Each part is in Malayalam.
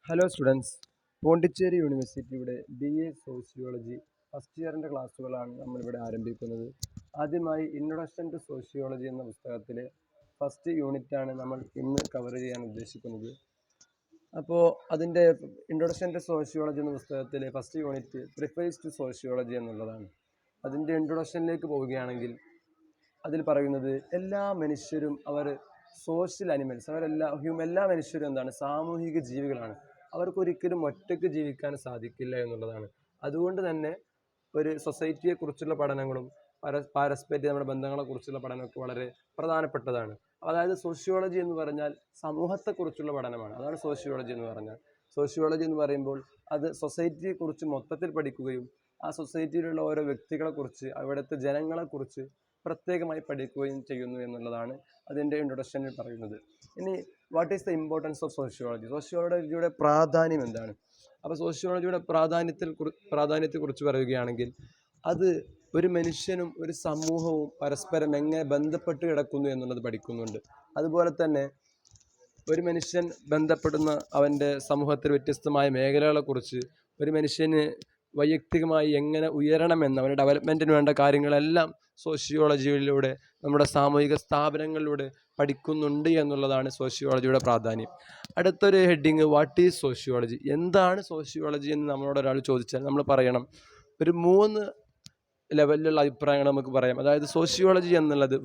ഹലോ സ്റ്റുഡൻസ്, പോണ്ടിച്ചേരി യൂണിവേഴ്സിറ്റിയുടെ BA സോഷ്യോളജി ഫസ്റ്റ് ഇയറിൻ്റെ ക്ലാസ്സുകളാണ് നമ്മളിവിടെ ആരംഭിക്കുന്നത്. ആദ്യമായി ഇൻട്രൊഡക്ഷൻ ടു സോഷ്യോളജി എന്ന പുസ്തകത്തിലെ ഫസ്റ്റ് യൂണിറ്റാണ് നമ്മൾ ഇന്ന് കവർ ചെയ്യാൻ ഉദ്ദേശിക്കുന്നത്. അപ്പോൾ അതിൻ്റെ ഇൻട്രൊഡക്ഷൻ ടു സോഷ്യോളജി എന്ന പുസ്തകത്തിലെ first unit prefers to sociology എന്നുള്ളതാണ്. അതിൻ്റെ ഇൻട്രൊഡക്ഷനിലേക്ക് പോവുകയാണെങ്കിൽ അതിൽ പറയുന്നത് എല്ലാ മനുഷ്യരും അവർ സോഷ്യൽ അനിമൽസ്, എല്ലാ മനുഷ്യരും എന്താണ്, സാമൂഹിക ജീവികളാണ്. അവർക്കൊരിക്കലും ഒറ്റയ്ക്ക് ജീവിക്കാൻ സാധിക്കില്ല എന്നുള്ളതാണ്. അതുകൊണ്ട് തന്നെ ഒരു സൊസൈറ്റിയെക്കുറിച്ചുള്ള പഠനങ്ങളും പാരസ്പര്യ നമ്മുടെ ബന്ധങ്ങളെക്കുറിച്ചുള്ള പഠനമൊക്കെ വളരെ പ്രധാനപ്പെട്ടതാണ്. അതായത് സോഷ്യോളജി എന്ന് പറഞ്ഞാൽ സമൂഹത്തെക്കുറിച്ചുള്ള പഠനമാണ്. അതാണ് സോഷ്യോളജി എന്ന് പറഞ്ഞാൽ. സോഷ്യോളജി എന്ന് പറയുമ്പോൾ അത് സൊസൈറ്റിയെക്കുറിച്ച് മൊത്തത്തിൽ പഠിക്കുകയും ആ സൊസൈറ്റിയിലുള്ള ഓരോ വ്യക്തികളെക്കുറിച്ച്, അവിടുത്തെ ജനങ്ങളെക്കുറിച്ച് പ്രത്യേകമായി പഠിക്കുകയും ചെയ്യുന്നു എന്നുള്ളതാണ് അതിൻ്റെ ഇൻട്രൊഡക്ഷനിൽ പറയുന്നത്. ഇനി what is the importance of sociology? സോഷ്യോളജിയുടെ പ്രാധാന്യം എന്താണ്? അപ്പോൾ സോഷ്യോളജിയുടെ പ്രാധാന്യത്തെക്കുറിച്ച് പറയുകയാണെങ്കിൽ അത് ഒരു മനുഷ്യനും ഒരു സമൂഹവും പരസ്പരം എങ്ങനെ ബന്ധപ്പെട്ട് കിടക്കുന്നു എന്നുള്ളത് പഠിക്കുന്നുണ്ട്. അതുപോലെ തന്നെ ഒരു മനുഷ്യൻ ബന്ധപ്പെടുന്ന അവൻ്റെ സമൂഹത്തിൽ വ്യത്യസ്തമായ മേഖലകളെക്കുറിച്ച്, ഒരു മനുഷ്യന് വൈയക്തികമായി എങ്ങനെ ഉയരണമെന്ന്, അവൻ്റെ ഡെവലപ്മെൻറ്റിന് വേണ്ട കാര്യങ്ങളെല്ലാം സോഷ്യോളജിയിലൂടെ, നമ്മുടെ സാമൂഹിക സ്ഥാപനങ്ങളിലൂടെ പഠിക്കുന്നുണ്ട് എന്നുള്ളതാണ് സോഷ്യോളജിയുടെ പ്രാധാന്യം. അടുത്തൊരു ഹെഡിങ്, വാട്ട് ഈസ് സോഷ്യോളജി? എന്താണ് സോഷ്യോളജി എന്ന് നമ്മളോട് ഒരാൾ ചോദിച്ചാൽ നമ്മൾ പറയണം, ഒരു 3 ലെവലിലുള്ള അഭിപ്രായങ്ങൾ നമുക്ക് പറയാം. അതായത് സോഷ്യോളജി എന്നുള്ളത്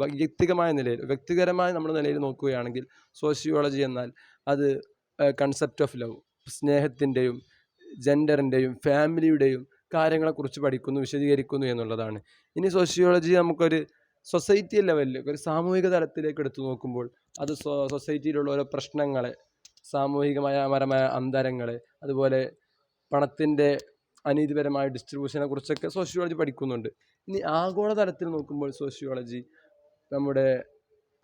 വ്യക്തിപരമായ നമ്മുടെ നിലയിൽ നോക്കുകയാണെങ്കിൽ സോഷ്യോളജി എന്നാൽ അത് കൺസെപ്റ്റ് ഓഫ് ലവ്, സ്നേഹത്തിൻ്റെയും ജെൻഡറിൻ്റെയും ഫാമിലിയുടെയും കാര്യങ്ങളെക്കുറിച്ച് പഠിക്കുന്നു, വിശദീകരിക്കുന്നു എന്നുള്ളതാണ്. ഇനി സോഷ്യോളജി നമുക്കൊരു സൊസൈറ്റി ലെവലിൽ, ഒരു സാമൂഹിക തലത്തിലേക്ക് എടുത്തു നോക്കുമ്പോൾ അത് സൊസൈറ്റിയിലുള്ള ഓരോ പ്രശ്നങ്ങളെ, സാമൂഹികപരമായ അന്തരങ്ങളെ, അതുപോലെ പണത്തിൻ്റെ അനീതിപരമായ ഡിസ്ട്രിബ്യൂഷനെ കുറിച്ചൊക്കെ സോഷ്യോളജി പഠിക്കുന്നുണ്ട്. ഇനി ആഗോളതലത്തിൽ നോക്കുമ്പോൾ സോഷ്യോളജി നമ്മുടെ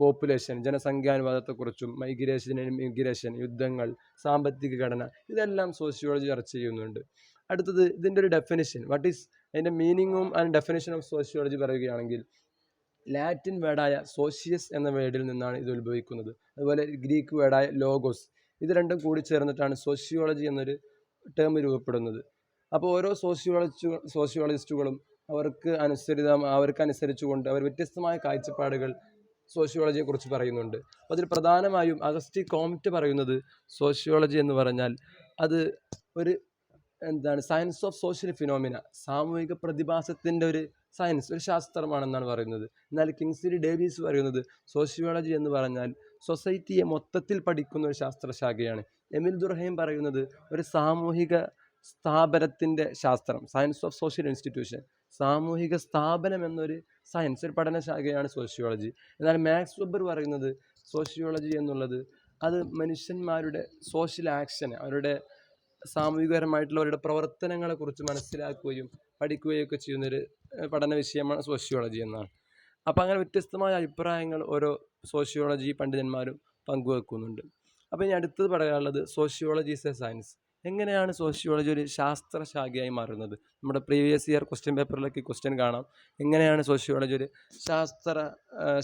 പോപ്പുലേഷൻ, ജനസംഖ്യാനുപാതത്തെക്കുറിച്ചും മൈഗ്രേഷൻ, യുദ്ധങ്ങൾ, സാമ്പത്തിക ഘടന, ഇതെല്ലാം സോഷ്യോളജി ചർച്ച ചെയ്യുന്നുണ്ട്. അടുത്തത് ഇതിൻ്റെ ഒരു ഡെഫിനിഷൻ, വാട്ട് ഈസ് അതിൻ്റെ മീനിങ്ങും ആൻഡ് ഡെഫിനിഷൻ ഓഫ് സോഷ്യോളജി പറയുകയാണെങ്കിൽ ലാറ്റിൻ വേർഡായ സോഷ്യസ് എന്ന വേർഡിൽ നിന്നാണ് ഇത് ഉത്ഭവിക്കുന്നത്. അതുപോലെ ഗ്രീക്ക് വേർഡായ ലോഗോസ്, ഇത് രണ്ടും കൂടി ചേർന്നിട്ടാണ് സോഷ്യോളജി എന്നൊരു ടേം രൂപപ്പെടുന്നത്. അപ്പോൾ ഓരോ സോഷ്യോളജിസ്റ്റുകളും അവർക്കനുസരിച്ചുകൊണ്ട് അവർ വ്യത്യസ്തമായ കാഴ്ചപ്പാടുകൾ സോഷ്യോളജിയെക്കുറിച്ച് പറയുന്നുണ്ട്. അപ്പോൾ അതിൽ പ്രധാനമായും അഗസ്റ്റി കോംറ്റ് പറയുന്നത് സോഷ്യോളജി എന്ന് പറഞ്ഞാൽ അത് ഒരു സയൻസ് ഓഫ് സോഷ്യൽ ഫിനോമിന, സാമൂഹിക പ്രതിഭാസത്തിൻ്റെ ഒരു സയൻസ്, ഒരു ശാസ്ത്രമാണെന്നാണ് പറയുന്നത്. എന്നാൽ കിങ്സ്ലി ഡേവിസ് പറയുന്നത് സോഷ്യോളജി എന്ന് പറഞ്ഞാൽ സൊസൈറ്റിയെ മൊത്തത്തിൽ പഠിക്കുന്ന ഒരു ശാസ്ത്രശാഖയാണ്. എമിൽ ദുർഹൈം പറയുന്നത് ഒരു സാമൂഹിക സ്ഥാപനത്തിൻ്റെ ശാസ്ത്രം, സയൻസ് ഓഫ് സോഷ്യൽ ഇൻസ്റ്റിറ്റ്യൂഷൻ, സാമൂഹിക സ്ഥാപനം എന്നൊരു സയൻസ്, ഒരു പഠനശാഖയാണ് സോഷ്യോളജി. എന്നാൽ മാക്സ് വെബർ പറയുന്നത് സോഷ്യോളജി എന്നുള്ളത് അത് മനുഷ്യന്മാരുടെ സോഷ്യൽ ആക്ഷന്, അവരുടെ സാമൂഹികപരമായിട്ടുള്ള അവരുടെ പ്രവർത്തനങ്ങളെക്കുറിച്ച് മനസ്സിലാക്കുകയും പഠിക്കുകയും ഒക്കെ ചെയ്യുന്നൊരു പഠന വിഷയമാണ് സോഷ്യോളജി എന്നാണ്. അപ്പോൾ അങ്ങനെ വ്യത്യസ്തമായ അഭിപ്രായങ്ങൾ ഓരോ സോഷ്യോളജി പണ്ഡിതന്മാരും പങ്കുവെക്കുന്നുണ്ട്. അപ്പോൾ ഇനി അടുത്തത് പറയാനുള്ളത് സോഷ്യോളജി ഈസ് എ സയൻസ്. എങ്ങനെയാണ് സോഷ്യോളജി ഒരു ശാസ്ത്രശാഖയായി മാറുന്നത്? നമ്മുടെ പ്രീവിയസ് ഇയർ ക്വസ്റ്റ്യൻ പേപ്പറിലേക്ക് ക്വസ്റ്റ്യൻ കാണാം, എങ്ങനെയാണ് സോഷ്യോളജി ഒരു ശാസ്ത്ര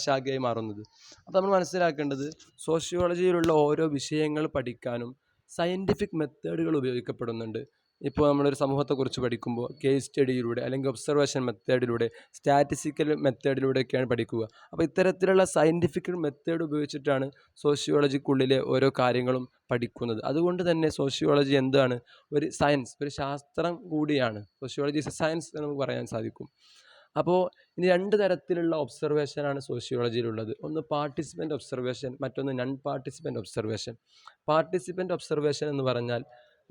ശാഖയായി മാറുന്നത്. അപ്പോൾ നമ്മൾ മനസ്സിലാക്കേണ്ടത് സോഷ്യോളജിയിലുള്ള ഓരോ വിഷയങ്ങൾ പഠിക്കാനും സയൻറ്റിഫിക് മെത്തേഡുകൾ ഉപയോഗിക്കപ്പെടുന്നുണ്ട്. ഇപ്പോൾ നമ്മളൊരു സമൂഹത്തെക്കുറിച്ച് പഠിക്കുമ്പോൾ കേസ് സ്റ്റഡിയിലൂടെ, അല്ലെങ്കിൽ ഒബ്സർവേഷൻ മെത്തേഡിലൂടെ, സ്റ്റാറ്റിസ്റ്റിക്കൽ മെത്തേഡിലൂടെയൊക്കെയാണ് പഠിക്കുക. അപ്പോൾ ഇത്തരത്തിലുള്ള സയൻറ്റിഫിക് മെത്തേഡ് ഉപയോഗിച്ചിട്ടാണ് സോഷ്യോളജിക്കുള്ളിലെ ഓരോ കാര്യങ്ങളും പഠിക്കുന്നത്. അതുകൊണ്ട് തന്നെ സോഷ്യോളജി എന്താണ്? ഒരു സയൻസ്, ഒരു ശാസ്ത്രം കൂടിയാണ്. സോഷ്യോളജി ഈസ് എ സയൻസ് എന്ന് നമുക്ക് പറയാൻ സാധിക്കും. അപ്പോൾ ഇനി 2 തരത്തിലുള്ള ഒബ്സർവേഷനാണ് സോഷ്യോളജിയിലുള്ളത്. ഒന്ന് പാർട്ടിസിപ്പൻ്റ് ഒബ്സർവേഷൻ, മറ്റൊന്ന് none participant observation. Participant observation എന്ന് പറഞ്ഞാൽ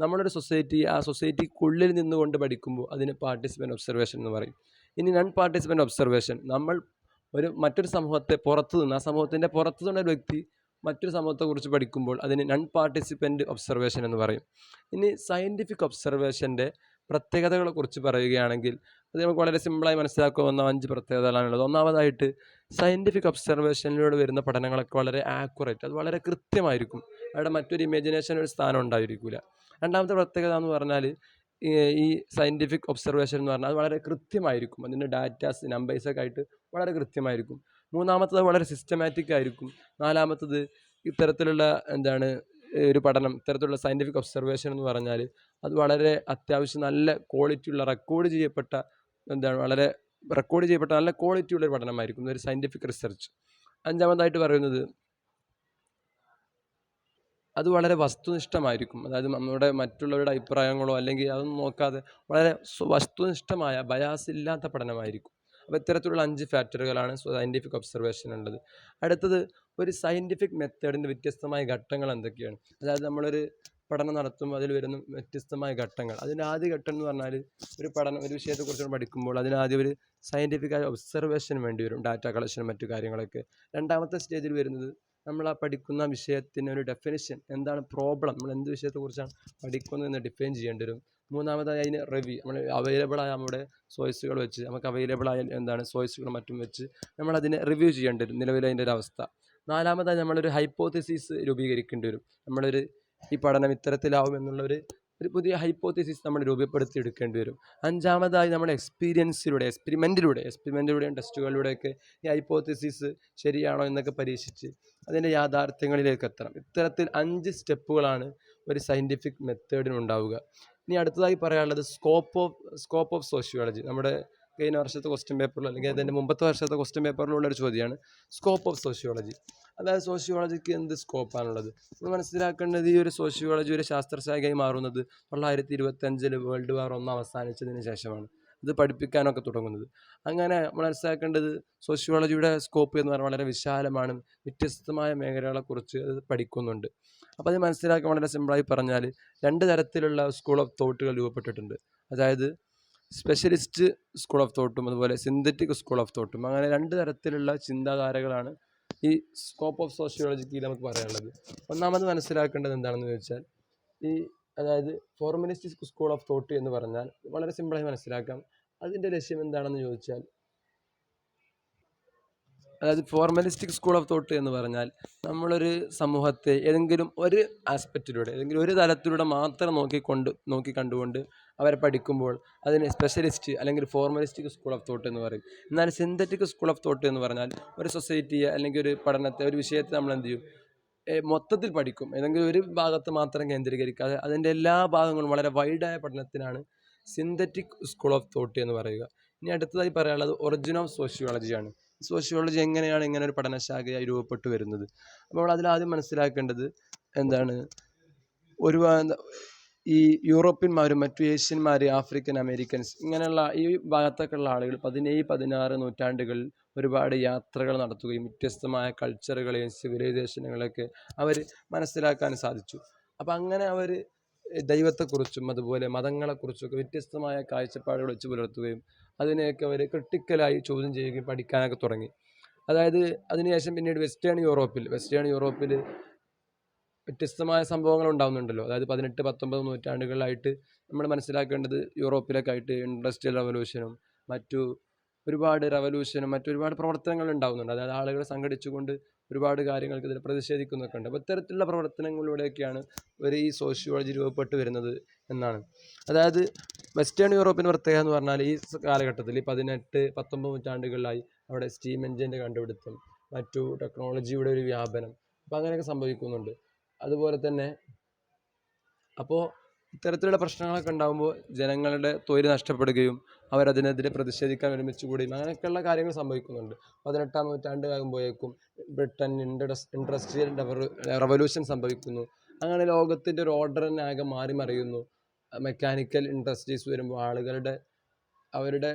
നമ്മളൊരു സൊസൈറ്റി, ആ സൊസൈറ്റിക്കുള്ളിൽ നിന്നുകൊണ്ട് പഠിക്കുമ്പോൾ അതിന് പാർട്ടിസിപ്പൻ്റ് ഒബ്സർവേഷൻ എന്ന് പറയും. ഇനി നൺ പാർട്ടിസിപ്പൻ്റ് ഒബ്സർവേഷൻ, നമ്മൾ മറ്റൊരു സമൂഹത്തെ ആ സമൂഹത്തിൻ്റെ പുറത്തു നിന്നൊരു വ്യക്തി മറ്റൊരു സമൂഹത്തെക്കുറിച്ച് പഠിക്കുമ്പോൾ അതിന് നൺ പാർട്ടിസിപ്പൻ്റ് ഒബ്സർവേഷൻ എന്ന് പറയും. ഇനി സയൻറ്റിഫിക് ഒബ്സർവേഷൻ്റെ പ്രത്യേകതകളെക്കുറിച്ച് പറയുകയാണെങ്കിൽ അത് നമുക്ക് വളരെ സിമ്പിളായി മനസ്സിലാക്കാവുന്ന 5 പ്രത്യേകതകളാണുള്ളത്. ഒന്നാമതായിട്ട് സയൻറ്റിഫിക് ഒബ്സർവേഷനിലൂടെ വരുന്ന പഠനങ്ങളൊക്കെ വളരെ ആക്യുറേറ്റ്, അത് വളരെ കൃത്യമായിരിക്കും. അവിടെ മറ്റൊരു ഇമാജിനേഷൻ ഒരു സ്ഥാനം ഉണ്ടായിരിക്കില്ല. രണ്ടാമത്തെ പ്രത്യേകത എന്ന് പറഞ്ഞാൽ ഈ സയൻറ്റിഫിക് ഒബ്സർവേഷൻ എന്ന് പറഞ്ഞാൽ അത് വളരെ കൃത്യമായിരിക്കും. അതിൻ്റെ ഡാറ്റാസ്, നമ്പേഴ്സൊക്കെ ആയിട്ട് വളരെ കൃത്യമായിരിക്കും. മൂന്നാമത്തത് വളരെ സിസ്റ്റമാറ്റിക് ആയിരിക്കും. നാലാമത്തത് ഇത്തരത്തിലുള്ള ഒരു പഠനം, ഇത്തരത്തിലുള്ള സയൻറ്റിഫിക് ഒബ്സർവേഷൻ എന്ന് പറഞ്ഞാൽ അത് വളരെ അത്യാവശ്യം നല്ല ക്വാളിറ്റിയുള്ള റെക്കോർഡ് ചെയ്യപ്പെട്ട നല്ല ക്വാളിറ്റിയുള്ള ഒരു പഠനമായിരിക്കും ഒരു സയൻറ്റിഫിക് റിസർച്ച്. അഞ്ചാമതായിട്ട് പറയുന്നത് അത് വളരെ വസ്തുനിഷ്ഠമായിരിക്കും. അതായത് നമ്മുടെ മറ്റുള്ളവരുടെ അഭിപ്രായങ്ങളോ അല്ലെങ്കിൽ അതൊന്നും നോക്കാതെ വളരെ വസ്തുനിഷ്ഠമായ ബയാസ് ഇല്ലാത്ത പഠനമായിരിക്കും. അപ്പോൾ ഇത്തരത്തിലുള്ള 5 ഫാക്ടറുകളാണ് സയൻറ്റിഫിക് ഒബ്സർവേഷൻ ഉള്ളത്. അടുത്തത് ഒരു സയൻറ്റിഫിക് മെത്തേഡിൻ്റെ വ്യത്യസ്തമായ ഘട്ടങ്ങൾ എന്തൊക്കെയാണ്? അതായത് നമ്മളൊരു പഠനം നടത്തുമ്പോൾ അതിൽ വരുന്ന വ്യത്യസ്തമായ ഘട്ടങ്ങൾ. അതിൻ്റെ ആദ്യ ഘട്ടം എന്ന് പറഞ്ഞാൽ ഒരു വിഷയത്തെക്കുറിച്ച് പഠിക്കുമ്പോൾ അതിനാദ്യം ഒരു സയൻറ്റിഫിക്കായ ഒബ്സർവേഷൻ വേണ്ടി വരും, ഡാറ്റ കളക്ഷനും മറ്റു കാര്യങ്ങളൊക്കെ. രണ്ടാമത്തെ സ്റ്റേജിൽ വരുന്നത് നമ്മൾ ആ പഠിക്കുന്ന വിഷയത്തിന് ഒരു ഡെഫിനിഷൻ, എന്താണ് പ്രോബ്ലം, നമ്മൾ എന്ത് വിഷയത്തെക്കുറിച്ചാണ് പഠിക്കുന്നതെന്ന് ഡിഫൈൻ ചെയ്യേണ്ടി വരും. മൂന്നാമതായി അതിന് റിവ്യൂ, നമ്മൾ അവൈലബിളായ നമ്മുടെ സോഴ്സുകൾ വെച്ച്, നമുക്ക് അവൈലബിളായ സോഴ്സുകൾ മറ്റും വെച്ച് നമ്മളതിനെ റിവ്യൂ ചെയ്യേണ്ടി വരും, നിലവിലെ അതിൻ്റെ ഒരു അവസ്ഥ. നാലാമതായി നമ്മളൊരു ഹൈപ്പോത്തിസിസ് രൂപീകരിക്കേണ്ടി വരും. ഈ പഠനം ഇത്തരത്തിലാവും എന്നുള്ളൊരു പുതിയ ഹൈപ്പോത്തിസിസ് നമ്മൾ രൂപപ്പെടുത്തി എടുക്കേണ്ടി വരും. അഞ്ചാമതായി നമ്മൾ എക്സ്പെരിമെൻറ്റിലൂടെയും ടെസ്റ്റുകളിലൂടെയൊക്കെ ഈ ഹൈപ്പോത്തിസിസ് ശരിയാണോ എന്നൊക്കെ പരീക്ഷിച്ച് അതിൻ്റെ യാഥാർത്ഥ്യങ്ങളിലേക്ക് എത്തണം. ഇത്തരത്തിൽ 5 സ്റ്റെപ്പുകളാണ് ഒരു സയൻറ്റിഫിക് മെത്തേഡിനുണ്ടാവുക. ഇനി അടുത്തതായി പറയാനുള്ളത് സ്കോപ്പ് ഓഫ് സോഷ്യോളജി. നമ്മുടെ കഴിഞ്ഞ വർഷത്തെ ക്വസ്റ്റ്യൻ പേപ്പറിൽ അല്ലെങ്കിൽ അതിൻ്റെ മുമ്പത്തെ വർഷത്തെ ക്വസ്റ്റ്യൻ പേപ്പറിലുള്ളൊരു ചോദ്യമാണ് സ്കോപ്പ് ഓഫ് സോഷ്യോളജി. അതായത് സോഷ്യോളജിക്ക് എന്ത് സ്കോപ്പാണുള്ളത്? നമ്മൾ മനസ്സിലാക്കേണ്ടത് ഈ ഒരു സോഷ്യോളജി ഒരു ശാസ്ത്രശാഖയായി മാറുന്നത് 1925 വേൾഡ് വാർ 1 അവസാനിച്ചതിന് ശേഷമാണ്. ഇത് പഠിപ്പിക്കാനൊക്കെ തുടങ്ങുന്നത്. അങ്ങനെ നമ്മൾ മനസ്സിലാക്കേണ്ടത് സോഷ്യോളജിയുടെ സ്കോപ്പ് എന്ന് പറഞ്ഞാൽ വളരെ വിശാലമാണ്. വ്യത്യസ്തമായ മേഖലകളെക്കുറിച്ച് അത് പഠിക്കുന്നുണ്ട്. അപ്പോൾ അത് മനസ്സിലാക്കാൻ വളരെ സിമ്പിളായി പറഞ്ഞാൽ 2 തരത്തിലുള്ള സ്കൂൾ ഓഫ് തോട്ടുകൾ രൂപപ്പെട്ടിട്ടുണ്ട്. അതായത് സ്പെഷ്യലിസ്റ്റ് സ്കൂൾ ഓഫ് തോട്ടും അതുപോലെ സിന്തറ്റിക് സ്കൂൾ ഓഫ് തോട്ടും. അങ്ങനെ 2 തരത്തിലുള്ള ചിന്താധാരകളാണ് ഈ സ്കോപ്പ് ഓഫ് സോഷ്യോളജിക്ക് നമുക്ക് പറയാനുള്ളത്. ഒന്നാമത് മനസ്സിലാക്കേണ്ടത് എന്താണെന്ന് ചോദിച്ചാൽ അതായത് ഫോർമലിസ്റ്റിക് സ്കൂൾ ഓഫ് തോട്ട് എന്ന് പറഞ്ഞാൽ വളരെ സിമ്പിളായി മനസ്സിലാക്കാം. അതിൻ്റെ ലക്ഷ്യം എന്താണെന്ന് ചോദിച്ചാൽ, അതായത് ഫോർമലിസ്റ്റിക് സ്കൂൾ ഓഫ് തോട്ട് എന്ന് പറഞ്ഞാൽ നമ്മളൊരു സമൂഹത്തെ ഏതെങ്കിലും ഒരു ആസ്പെക്റ്റിലൂടെ, ഏതെങ്കിലും ഒരു തലത്തിലൂടെ മാത്രം നോക്കി കണ്ടുകൊണ്ട് അവരെ പഠിക്കുമ്പോൾ അതിന് സ്പെഷ്യലിസ്റ്റ് അല്ലെങ്കിൽ ഫോർമലിസ്റ്റിക് സ്കൂൾ ഓഫ് തോട്ട് എന്ന് പറയും. എന്നാൽ സിന്തറ്റിക് സ്കൂൾ ഓഫ് തോട്ട് എന്ന് പറഞ്ഞാൽ ഒരു സൊസൈറ്റിയെ അല്ലെങ്കിൽ ഒരു പഠനത്തെ, ഒരു വിഷയത്തെ നമ്മൾ എന്ത് ചെയ്യും, മൊത്തത്തിൽ പഠിക്കും. ഏതെങ്കിലും ഒരു ഭാഗത്ത് മാത്രം കേന്ദ്രീകരിക്കാതെ അതിൻ്റെ എല്ലാ ഭാഗങ്ങളും വളരെ വൈഡായ പഠനത്തിനാണ് സിന്തറ്റിക് സ്കൂൾ ഓഫ് തോട്ട് എന്ന് പറയുക. ഇനി അടുത്തതായി പറയാനുള്ളത് ഒറിജിൻ ഓഫ് സോഷ്യോളജിയാണ്. സോഷ്യോളജി എങ്ങനെയാണ് ഇങ്ങനെ ഒരു പഠനശാഖയായി രൂപപ്പെട്ടു വരുന്നത്? അപ്പോൾ അതിലാദ്യം മനസ്സിലാക്കേണ്ടത് എന്താണ്, ഈ യൂറോപ്യന്മാരും മറ്റു ഏഷ്യന്മാർ, ആഫ്രിക്കൻ അമേരിക്കൻസ്, ഇങ്ങനെയുള്ള ഈ ഭാഗത്തൊക്കെയുള്ള ആളുകൾ 17-16 നൂറ്റാണ്ടുകളിൽ ഒരുപാട് യാത്രകൾ നടത്തുകയും വ്യത്യസ്തമായ കൾച്ചറുകളെയും സിവിലൈസേഷനുകളൊക്കെ അവർ മനസ്സിലാക്കാൻ സാധിച്ചു. അപ്പം അങ്ങനെ അവർ ദൈവത്തെക്കുറിച്ചും അതുപോലെ മതങ്ങളെക്കുറിച്ചൊക്കെ വ്യത്യസ്തമായ കാഴ്ചപ്പാടുകൾ വെച്ച് പുലർത്തുകയും അതിനെയൊക്കെ അവർ ക്രിട്ടിക്കലായി ചോദ്യം ചെയ്യുകയും പഠിക്കാനൊക്കെ തുടങ്ങി. അതായത് അതിനുശേഷം പിന്നീട് വെസ്റ്റേൺ യൂറോപ്പിൽ വ്യത്യസ്തമായ സംഭവങ്ങൾ ഉണ്ടാകുന്നുണ്ടല്ലോ. അതായത് 18-19 നൂറ്റാണ്ടുകളിലായിട്ട് നമ്മൾ മനസ്സിലാക്കേണ്ടത് യൂറോപ്പിലൊക്കെ ആയിട്ട് ഇൻഡസ്ട്രിയൽ റവല്യൂഷനും മറ്റൊരുപാട് പ്രവർത്തനങ്ങൾ ഉണ്ടാകുന്നുണ്ട്. അതായത് ആളുകൾ സംഘടിച്ചുകൊണ്ട് ഒരുപാട് കാര്യങ്ങൾക്ക് ഇതിൽ പ്രതിഷേധിക്കുന്നൊക്കെ ഉണ്ട്. അപ്പോൾ ഇത്തരത്തിലുള്ള പ്രവർത്തനങ്ങളിലൂടെയൊക്കെയാണ് ഈ സോഷ്യോളജി രൂപപ്പെട്ട് വരുന്നത് എന്നാണ്. അതായത് വെസ്റ്റേൺ യൂറോപ്പിൻ്റെ പ്രത്യേകത എന്ന് പറഞ്ഞാൽ ഈ കാലഘട്ടത്തിൽ 18-19 നൂറ്റാണ്ടുകളിലായി അവിടെ സ്റ്റീം എഞ്ചിൻ്റെ കണ്ടുപിടുത്തം, മറ്റു ടെക്നോളജിയുടെ ഒരു വ്യാപനം, അപ്പോൾ അങ്ങനെയൊക്കെ സംഭവിക്കുന്നുണ്ട്. അതുപോലെ തന്നെ അപ്പോൾ ഇത്തരത്തിലുള്ള പ്രശ്നങ്ങളൊക്കെ ഉണ്ടാകുമ്പോൾ ജനങ്ങളുടെ തൊഴിൽ നഷ്ടപ്പെടുകയും അവരതിനെതിരെ പ്രതിഷേധിക്കാൻ ഒരുമിച്ച് കൂടുകയും അങ്ങനെയൊക്കെയുള്ള കാര്യങ്ങൾ സംഭവിക്കുന്നുണ്ട്. 18-ാം നൂറ്റാണ്ടാകുമ്പോഴേക്കും ബ്രിട്ടൻ ഇൻഡസ്ട്രിയൽ റവല്യൂഷൻ സംഭവിക്കുന്നു. അങ്ങനെ ലോകത്തിൻ്റെ ഒരു ഓർഡർ തന്നെ ആകെ മാറി മറിയുന്നു. മെക്കാനിക്കൽ ഇൻഡസ്ട്രീസ് വരുമ്പോൾ അവരുടെ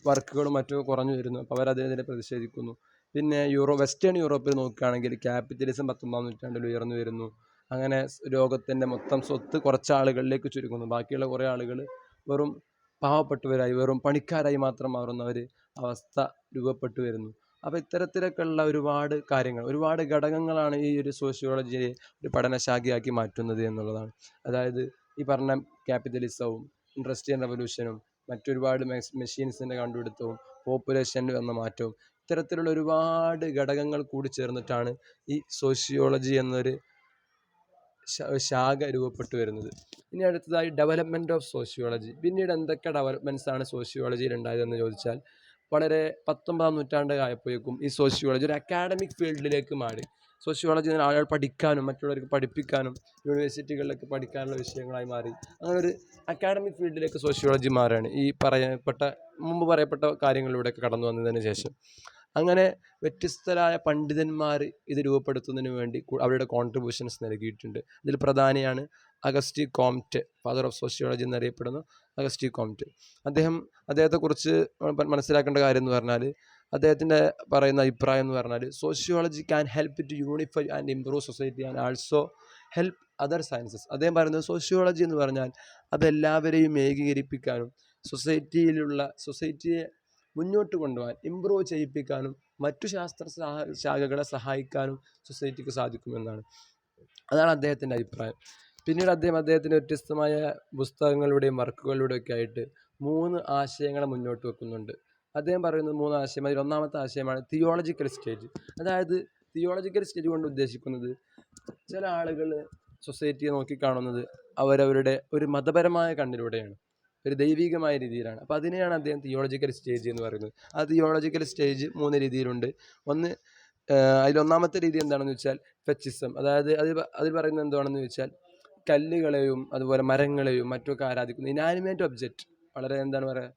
വർക്കുകളും മറ്റും കുറഞ്ഞു വരുന്നു. അപ്പോൾ അവരതിനെതിരെ പ്രതിഷേധിക്കുന്നു. പിന്നെ വെസ്റ്റേൺ യൂറോപ്പിൽ നോക്കുകയാണെങ്കിൽ ക്യാപിറ്റലിസം 19-ാം നൂറ്റാണ്ടിൽ ഉയർന്നു വരുന്നു. അങ്ങനെ ലോകത്തിൻ്റെ മൊത്തം സ്വത്ത് കുറച്ച് ആളുകളിലേക്ക് ചുരുങ്ങുന്നു. ബാക്കിയുള്ള കുറേ ആളുകൾ വെറും പാവപ്പെട്ടവരായി, വെറും പണിക്കാരായി മാത്രം മാറുന്ന ഒരു അവസ്ഥ രൂപപ്പെട്ടു വരുന്നു. അപ്പോൾ ഇത്തരത്തിലൊക്കെ ഉള്ള ഒരുപാട് കാര്യങ്ങൾ, ഒരുപാട് ഘടകങ്ങളാണ് ഈ ഒരു സോഷ്യോളജിയെ ഒരു പഠനശാഖയാക്കി മാറ്റുന്നത് എന്നുള്ളതാണ്. അതായത് ഈ പറഞ്ഞ ക്യാപിറ്റലിസവും ഇൻഡസ്ട്രിയൽ റവല്യൂഷനും മറ്റൊരുപാട് മെഷീൻസിൻ്റെ കണ്ടുപിടുത്തവും പോപ്പുലേഷനിൽ വന്ന മാറ്റവും, ഇത്തരത്തിലുള്ള ഒരുപാട് ഘടകങ്ങൾ കൂടി ചേർന്നിട്ടാണ് ഈ സോഷ്യോളജി എന്നൊരു ശാഖ രൂപപ്പെട്ടു വരുന്നത്. ഇനി അടുത്തതായി ഡെവലപ്മെൻറ്റ് ഓഫ് സോഷ്യോളജി. പിന്നീട് എന്തൊക്കെ ഡെവലപ്മെൻറ്റ്സാണ് സോഷ്യോളജിയിൽ ഉണ്ടായതെന്ന് ചോദിച്ചാൽ, വളരെ 19-ാം നൂറ്റാണ്ട് ആയപ്പോഴേക്കും ഈ സോഷ്യോളജി ഒരു അക്കാഡമിക് ഫീൽഡിലേക്ക് മാറി. സോഷ്യോളജി എന്ന ആളുകൾ പഠിക്കാനും മറ്റുള്ളവർക്ക് പഠിപ്പിക്കാനും യൂണിവേഴ്സിറ്റികളിലൊക്കെ പഠിക്കാനുള്ള വിഷയങ്ങളായി മാറി. അങ്ങനെ ഒരു അക്കാഡമിക് ഫീൽഡിലേക്ക് സോഷ്യോളജി മാറുകയാണ് ഈ മുമ്പ് പറയപ്പെട്ട കാര്യങ്ങളിലൂടെയൊക്കെ കടന്നു വന്നതിന് ശേഷം. അങ്ങനെ വ്യത്യസ്തരായ പണ്ഡിതന്മാർ ഇത് രൂപപ്പെടുത്തുന്നതിന് വേണ്ടി അവരുടെ കോൺട്രിബ്യൂഷൻസ് നൽകിയിട്ടുണ്ട്. ഇതിൽ പ്രധാനിയാണ് Auguste Comte, father of sociology എന്നറിയപ്പെടുന്ന അഗസ്റ്റീൻ കോംറ്റെ. അദ്ദേഹത്തെക്കുറിച്ച് മനസ്സിലാക്കേണ്ട കാര്യം എന്ന് പറഞ്ഞാൽ, അദ്ദേഹത്തിൻ്റെ പറയുന്ന അഭിപ്രായം എന്ന് പറഞ്ഞാൽ, sociology can help to unify and improve society and also help other sciences. അദ്ദേഹം പറയുന്നത് സോഷ്യോളജി എന്ന് പറഞ്ഞാൽ അതെല്ലാവരെയും ഏകീകരിപ്പിക്കാനും സൊസൈറ്റിയെ മുന്നോട്ട് കൊണ്ടുപോകാൻ, ഇംപ്രൂവ് ചെയ്യിപ്പിക്കാനും മറ്റു ശാസ്ത്ര ശാഖകളെ സഹായിക്കാനും സൊസൈറ്റിക്ക് സാധിക്കുമെന്നാണ്. അതാണ് അദ്ദേഹത്തിൻ്റെ അഭിപ്രായം. പിന്നീട് അദ്ദേഹത്തിൻ്റെ വ്യത്യസ്തമായ പുസ്തകങ്ങളുടെയും വർക്കുകളിലൂടെയൊക്കെ ആയിട്ട് 3 ആശയങ്ങളെ മുന്നോട്ട് വെക്കുന്നുണ്ട്. അദ്ദേഹം പറയുന്നത് 3 ആശയം. അതിൽ ഒന്നാമത്തെ ആശയമാണ് തിയോളജിക്കൽ സ്റ്റേജ്. അതായത് തിയോളജിക്കൽ സ്റ്റേജ് കൊണ്ട് ഉദ്ദേശിക്കുന്നത്, ചില ആളുകൾ സൊസൈറ്റിയെ നോക്കിക്കാണുന്നത് അവരവരുടെ ഒരു മതപരമായ കണ്ണിലൂടെയാണ്, ഒരു ദൈവികമായ രീതിയിലാണ്. അപ്പോൾ അതിനെയാണ് അദ്ദേഹം തിയോളജിക്കൽ സ്റ്റേജ് എന്ന് പറയുന്നത്. ആ തിയോളജിക്കൽ സ്റ്റേജ് 3 രീതിയിലുണ്ട്. അതിലൊന്നാമത്തെ രീതി എന്താണെന്ന് വെച്ചാൽ ഫെച്ചിസം. അതായത് അതിൽ പറയുന്നത് എന്താണെന്ന് വെച്ചാൽ കല്ലുകളെയും അതുപോലെ മരങ്ങളെയും മറ്റൊക്കെ ആരാധിക്കുന്ന ഇനാനിമേറ്റ് ഒബ്ജക്റ്റ്, വളരെ എന്താണ് പറയുക,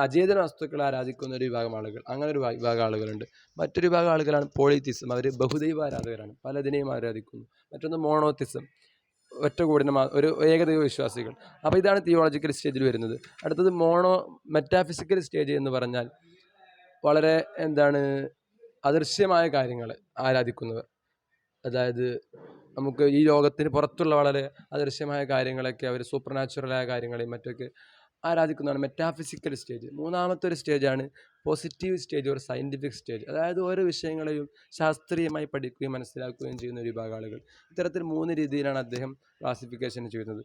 അചേതന വസ്തുക്കളെ ആരാധിക്കുന്ന ഒരു വിഭാഗം ആളുകൾ. അങ്ങനെ ഒരു വിഭാഗം ആളുകളുണ്ട്. മറ്റൊരു വിഭാഗം ആളുകളാണ് പോളിത്തിസം. അവർ ബഹുദൈവ ആരാധകരാണ്, പലതിനെയും ആരാധിക്കുന്നു. മറ്റൊന്ന് മോണോത്തിസം, ഒറ്റ കൂടിന ഒരു ഏകദൈവ വിശ്വാസികൾ. അപ്പോൾ ഇതാണ് തിയോളജിക്കൽ സ്റ്റേജിൽ വരുന്നത്. അടുത്തത് മെറ്റാഫിസിക്കൽ സ്റ്റേജ് എന്ന് പറഞ്ഞാൽ വളരെ അദൃശ്യമായ കാര്യങ്ങൾ ആരാധിക്കുന്നവർ. അതായത് നമുക്ക് ഈ ലോകത്തിന് പുറത്തുള്ള വളരെ അദൃശ്യമായ കാര്യങ്ങളൊക്കെ അവർ സൂപ്പർ നാച്ചുറലായ കാര്യങ്ങളെയും മറ്റൊക്കെ ആരാധിക്കുന്നതാണ് മെറ്റാഫിസിക്കൽ സ്റ്റേജ്. മൂന്നാമത്തെ ഒരു സ്റ്റേജാണ് പോസിറ്റീവ് സ്റ്റേജ്, ഒരു സയൻറ്റിഫിക് സ്റ്റേജ്. അതായത് ഓരോ വിഷയങ്ങളെയും ശാസ്ത്രീയമായി പഠിക്കുകയും മനസ്സിലാക്കുകയും ചെയ്യുന്ന ഒരു വിഭാഗം ആളുകൾ. ഇത്തരത്തിൽ 3 രീതിയിലാണ് അദ്ദേഹം ക്ലാസിഫിക്കേഷൻ ചെയ്യുന്നത്.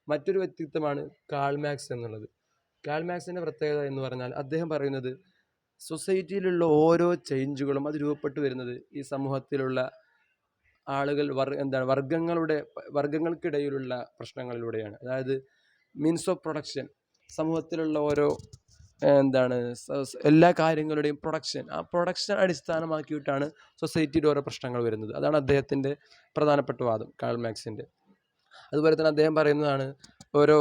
മറ്റൊരു വ്യക്തിത്വമാണ് കാൾ മാർക്സ് എന്നുള്ളത്. കാൾ മാർക്സിൻ്റെ പ്രത്യേകത എന്ന് പറഞ്ഞാൽ അദ്ദേഹം പറയുന്നത് സൊസൈറ്റിയിലുള്ള ഓരോ ചേഞ്ചുകളും അത് രൂപപ്പെട്ടു വരുന്നത് ഈ സമൂഹത്തിലുള്ള ആളുകൾ വർഗങ്ങൾക്കിടയിലുള്ള പ്രശ്നങ്ങളിലൂടെയാണ്. അതായത് മീൻസ് ഓഫ് പ്രൊഡക്ഷൻ, സമൂഹത്തിലുള്ള ഓരോ എല്ലാ കാര്യങ്ങളുടെയും പ്രൊഡക്ഷൻ അടിസ്ഥാനമാക്കിയിട്ടാണ് സൊസൈറ്റിയിൽ ഓരോ പ്രശ്നങ്ങൾ വരുന്നത്. അതാണ് അദ്ദേഹത്തിൻ്റെ പ്രധാനപ്പെട്ട വാദം, കാൾ മാർക്സിൻ്റെ. അതുപോലെ തന്നെ അദ്ദേഹം പറയുന്നതാണ് ഓരോ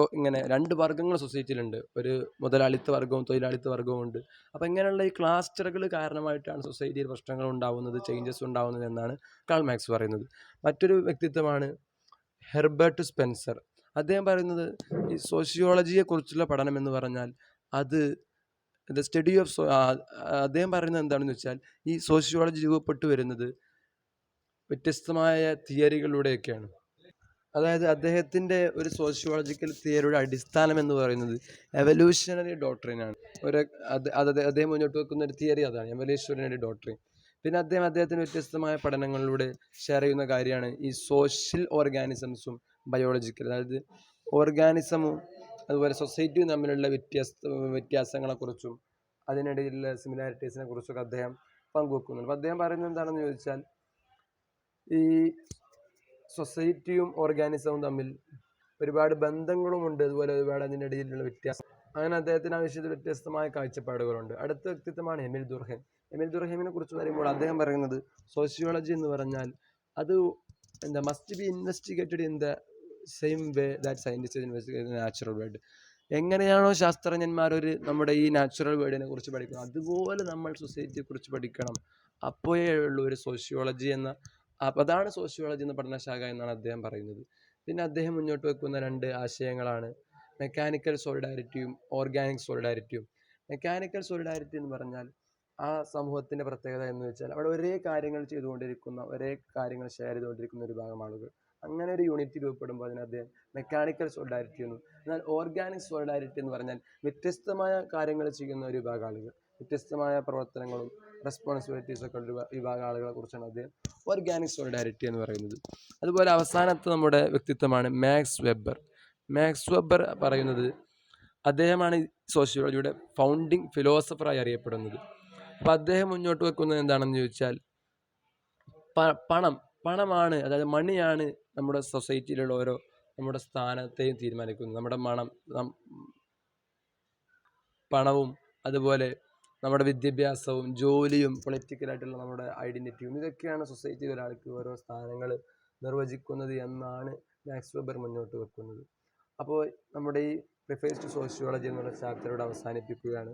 2 വർഗ്ഗങ്ങൾ സൊസൈറ്റിയിലുണ്ട്. ഒരു മുതലാളിത്ത വർഗവും തൊഴിലാളിത്ത വർഗവും ഉണ്ട്. അപ്പോൾ ഇങ്ങനെയുള്ള ഈ ക്ലാസ്റ്ററുകൾ കാരണമായിട്ടാണ് സൊസൈറ്റിയിൽ പ്രശ്നങ്ങൾ ഉണ്ടാവുന്നത്, ചേഞ്ചസ് ഉണ്ടാവുന്നത് എന്നാണ് കാൾ മാർക്സ് പറയുന്നത്. മറ്റൊരു വ്യക്തിത്വമാണ് ഹെർബർട്ട് സ്പെൻസർ. അദ്ദേഹം പറയുന്നത് ഈ സോഷ്യോളജിയെക്കുറിച്ചുള്ള പഠനം എന്ന് പറഞ്ഞാൽ അത് സ്റ്റഡി ഓഫ് അദ്ദേഹം പറയുന്നത് എന്താണെന്ന് വെച്ചാൽ ഈ സോഷ്യോളജി രൂപപ്പെട്ടു വരുന്നത് വ്യത്യസ്തമായ തിയറികളിലൂടെയൊക്കെയാണ്. അതായത് അദ്ദേഹത്തിൻ്റെ ഒരു സോഷ്യോളജിക്കൽ തിയറിയുടെ അടിസ്ഥാനം എന്ന് പറയുന്നത് എവല്യൂഷണറി ഡോക്ട്രിനാണ്. അദ്ദേഹം മുന്നോട്ട് വെക്കുന്ന ഒരു തിയറി അതാണ്, എവല്യൂഷണറി ഡോക്ട്രിൻ. പിന്നെ അദ്ദേഹത്തിന് വ്യത്യസ്തമായ പഠനങ്ങളിലൂടെ ഷെയർ ചെയ്യുന്ന കാര്യമാണ് ഈ സോഷ്യൽ ഓർഗാനിസംസും ബയോളജിക്കൽ, അതായത് ഓർഗാനിസമും അതുപോലെ സൊസൈറ്റിയും തമ്മിലുള്ള വ്യത്യാസങ്ങളെക്കുറിച്ചും അതിനിടയിലുള്ള സിമിലാരിറ്റീസിനെ കുറിച്ചൊക്കെ അദ്ദേഹം പങ്കുവെക്കുന്നുണ്ട്. അപ്പോൾ അദ്ദേഹം പറയുന്നത് എന്താണെന്ന് ചോദിച്ചാൽ ഈ സൊസൈറ്റിയും ഓർഗാനിസവും തമ്മിൽ ഒരുപാട് ബന്ധങ്ങളുമുണ്ട്, അതുപോലെ ഒരുപാട് അതിനിടയിലുള്ള വ്യത്യാസം. അങ്ങനെ അദ്ദേഹത്തിന് ആ വിഷയത്തിൽ വ്യത്യസ്തമായ കാഴ്ചപ്പാടുകളുണ്ട്. അടുത്ത വ്യക്തിത്വമാണ് എമിൽ ദുർഖെയിം. എമിൽ ദുർഖെയിമിനെ കുറിച്ച് പറയുമ്പോൾ അദ്ദേഹം പറയുന്നത് സോഷ്യോളജി എന്ന് പറഞ്ഞാൽ അത് must be investigated in the same way that scientist investigate natural world. എങ്ങനെയാണോ ശാസ്ത്രജ്ഞന്മാർ നമ്മുടെ ഈ നാച്ചുറൽ വേൾഡിനെ കുറിച്ച് പഠിക്കുന്നത്, അതുപോലെ നമ്മൾ സൊസൈറ്റിയെ കുറിച്ച് പഠിക്കണം. അപ്പോഴേ ഉള്ളൂ ഒരു സോഷ്യോളജി അതാണ് സോഷ്യോളജി എന്ന പഠനശാഖ എന്നാണ് അദ്ദേഹം പറയുന്നത്. പിന്നെ അദ്ദേഹം മുന്നോട്ട് വെക്കുന്ന 2 ആശയങ്ങളാണ് മെക്കാനിക്കൽ സോളിഡാരിറ്റിയും ഓർഗാനിക് സോളിഡാരിറ്റിയും. മെക്കാനിക്കൽ സോളിഡാരിറ്റി എന്ന് പറഞ്ഞാൽ ആ സമൂഹത്തിൻ്റെ പ്രത്യേകത എന്ന് വെച്ചാൽ അവിടെ ഒരേ കാര്യങ്ങൾ ചെയ്തുകൊണ്ടിരിക്കുന്ന, ഒരേ കാര്യങ്ങൾ ഷെയർ ചെയ്തുകൊണ്ടിരിക്കുന്ന ഒരു ഭാഗം ആളുകൾ. അങ്ങനെ ഒരു യൂണിറ്റ് രൂപപ്പെടുമ്പോൾ അതിന് അദ്ദേഹം മെക്കാനിക്കൽ സോളിഡാരിറ്റി എന്നും. എന്നാൽ ഓർഗാനിക് സോളിഡാരിറ്റി എന്ന് പറഞ്ഞാൽ വ്യത്യസ്തമായ കാര്യങ്ങൾ ചെയ്യുന്ന ഒരു വിഭാഗം ആളുകൾ, വ്യത്യസ്തമായ പ്രവർത്തനങ്ങളും റെസ്പോൺസിബിലിറ്റീസൊക്കെ ഉള്ള വിഭാഗം ആളുകളെ കുറിച്ചാണ് അദ്ദേഹം ഓർഗാനിക് സോളിഡാരിറ്റി എന്ന് പറയുന്നത്. അതുപോലെ അവസാനത്തെ നമ്മുടെ വ്യക്തിത്വമാണ് മാക്സ് വെബർ. മാക്സ് വെബർ പറയുന്നത് അദ്ദേഹമാണ് സോഷ്യോളജിയുടെ ഫൗണ്ടിങ് ഫിലോസഫറായി അറിയപ്പെടുന്നത്. അപ്പോൾ അദ്ദേഹം മുന്നോട്ട് വെക്കുന്നത് എന്താണെന്ന് ചോദിച്ചാൽ പണമാണ്, അതായത് മണിയാണ് നമ്മുടെ സൊസൈറ്റിയിലുള്ള നമ്മുടെ സ്ഥാനത്തെയും തീരുമാനിക്കുന്നത്. നമ്മുടെ പണവും അതുപോലെ നമ്മുടെ വിദ്യാഭ്യാസവും ജോലിയും പൊളിറ്റിക്കലായിട്ടുള്ള നമ്മുടെ ഐഡൻറ്റിറ്റിയും ഇതൊക്കെയാണ് സൊസൈറ്റിയിൽ ഒരാൾക്ക് ഓരോ സ്ഥാനങ്ങൾ നിർവചിക്കുന്നത് എന്നാണ് മാക്സ് വെബർ മുന്നോട്ട് വെക്കുന്നത്. അപ്പോൾ നമ്മുടെ ഈ പ്രിഫേഴ്സ് ടു സോഷ്യോളജി എന്നുള്ള ചാപ്റ്റർ ഇവിടെ അവസാനിപ്പിക്കുകയാണ്.